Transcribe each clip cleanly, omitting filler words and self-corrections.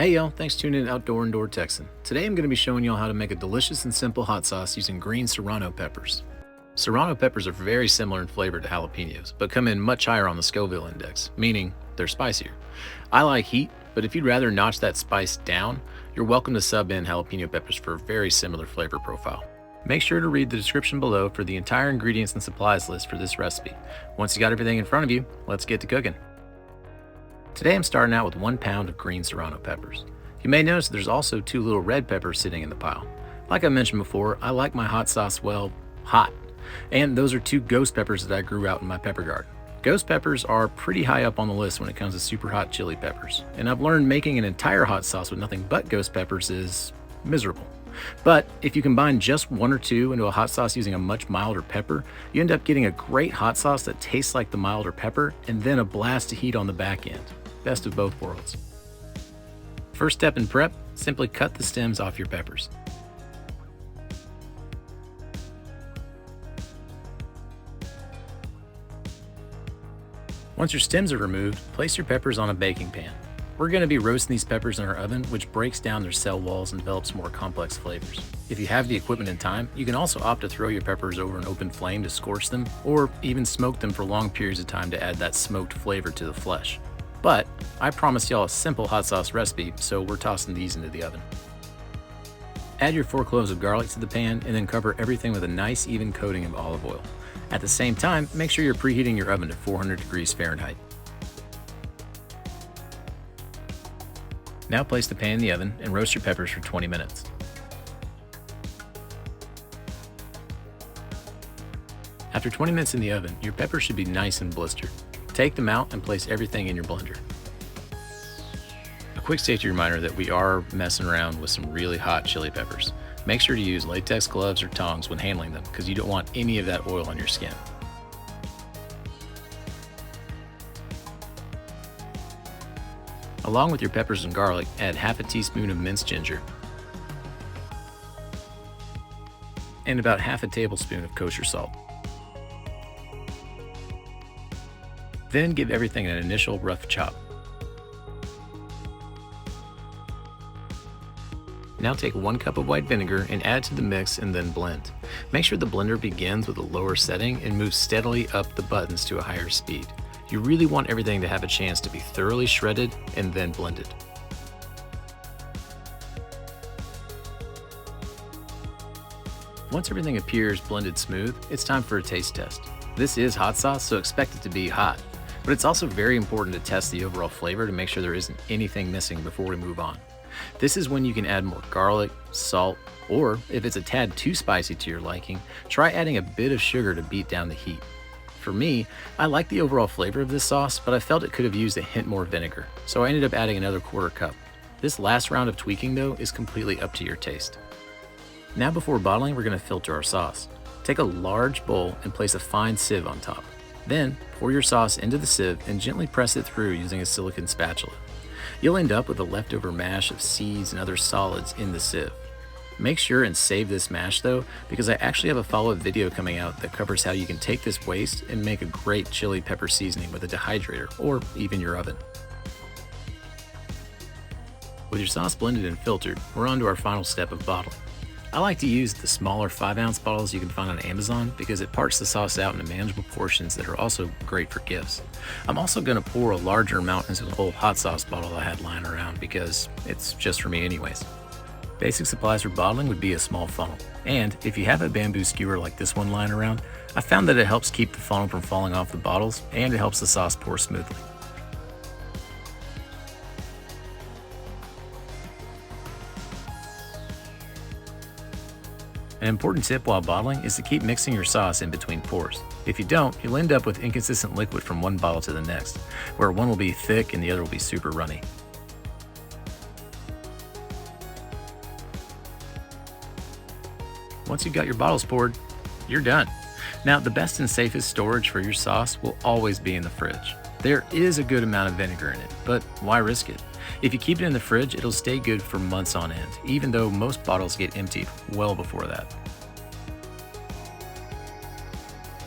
Hey y'all, thanks for tuning in to Outdoor Indoor Texan. Today I'm going to be showing y'all how to make a delicious and simple hot sauce using green serrano peppers. Serrano peppers are very similar in flavor to jalapenos, but come in much higher on the Scoville index, meaning they're spicier. I like heat, but if you'd rather notch that spice down, you're welcome to sub in jalapeno peppers for a very similar flavor profile. Make sure to read the description below for the entire ingredients and supplies list for this recipe. Once you got everything in front of you, let's get to cooking. Today I'm starting out with 1 pound of green serrano peppers. You may notice there's also 2 little red peppers sitting in the pile. Like I mentioned before, I like my hot sauce, well, hot. And those are 2 ghost peppers that I grew out in my pepper garden. Ghost peppers are pretty high up on the list when it comes to super hot chili peppers. And I've learned making an entire hot sauce with nothing but ghost peppers is miserable. But if you combine just 1 or 2 into a hot sauce using a much milder pepper, you end up getting a great hot sauce that tastes like the milder pepper and then a blast of heat on the back end. Best of both worlds. First step in prep, simply cut the stems off your peppers. Once your stems are removed, place your peppers on a baking pan. We're going to be roasting these peppers in our oven, which breaks down their cell walls and develops more complex flavors. If you have the equipment and time, you can also opt to throw your peppers over an open flame to scorch them, or even smoke them for long periods of time to add that smoked flavor to the flesh. But I promised y'all a simple hot sauce recipe, so we're tossing these into the oven. Add your 4 cloves of garlic to the pan and then cover everything with a nice even coating of olive oil. At the same time, make sure you're preheating your oven to 400 degrees Fahrenheit. Now place the pan in the oven and roast your peppers for 20 minutes. After 20 minutes in the oven, your peppers should be nice and blistered. Take them out and place everything in your blender. A quick safety reminder that we are messing around with some really hot chili peppers. Make sure to use latex gloves or tongs when handling them because you don't want any of that oil on your skin. Along with your peppers and garlic, add half a teaspoon of minced ginger and about half a tablespoon of kosher salt. Then give everything an initial rough chop. Now take 1 cup of white vinegar and add to the mix and then blend. Make sure the blender begins with a lower setting and moves steadily up the buttons to a higher speed. You really want everything to have a chance to be thoroughly shredded and then blended. Once everything appears blended smooth, it's time for a taste test. This is hot sauce, so expect it to be hot. But it's also very important to test the overall flavor to make sure there isn't anything missing before we move on. This is when you can add more garlic, salt, or if it's a tad too spicy to your liking, try adding a bit of sugar to beat down the heat. For me, I like the overall flavor of this sauce, but I felt it could have used a hint more vinegar, so I ended up adding another 1/4 cup. This last round of tweaking though is completely up to your taste. Now before bottling, we're going to filter our sauce. Take a large bowl and place a fine sieve on top. Then, pour your sauce into the sieve and gently press it through using a silicone spatula. You'll end up with a leftover mash of seeds and other solids in the sieve. Make sure and save this mash though, because I actually have a follow-up video coming out that covers how you can take this waste and make a great chili pepper seasoning with a dehydrator or even your oven. With your sauce blended and filtered, we're on to our final step of bottling. I like to use the smaller 5-ounce bottles you can find on Amazon because it parts the sauce out into manageable portions that are also great for gifts. I'm also going to pour a larger amount into the whole hot sauce bottle I had lying around because it's just for me anyways. Basic supplies for bottling would be a small funnel. And if you have a bamboo skewer like this one lying around, I found that it helps keep the funnel from falling off the bottles and it helps the sauce pour smoothly. An important tip while bottling is to keep mixing your sauce in between pours. If you don't, you'll end up with inconsistent liquid from one bottle to the next, where one will be thick and the other will be super runny. Once you've got your bottles poured, you're done. Now, the best and safest storage for your sauce will always be in the fridge. There is a good amount of vinegar in it, but why risk it? If you keep it in the fridge, it'll stay good for months on end, even though most bottles get emptied well before that.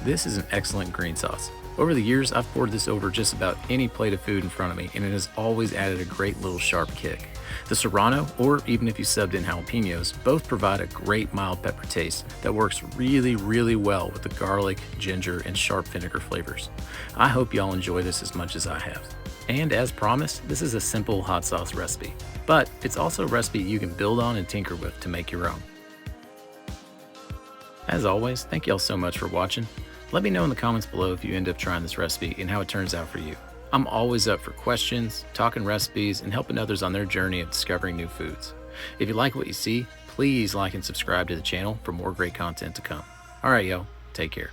This is an excellent green sauce. Over the years, I've poured this over just about any plate of food in front of me, and it has always added a great little sharp kick. The Serrano, or even if you subbed in jalapenos, both provide a great mild pepper taste that works really well with the garlic, ginger, and sharp vinegar flavors. I hope y'all enjoy this as much as I have. And as promised, this is a simple hot sauce recipe, but it's also a recipe you can build on and tinker with to make your own. As always, thank y'all so much for watching. Let me know in the comments below if you end up trying this recipe and how it turns out for you. I'm always up for questions, talking recipes, and helping others on their journey of discovering new foods. If you like what you see, please like and subscribe to the channel for more great content to come. Alright y'all, take care.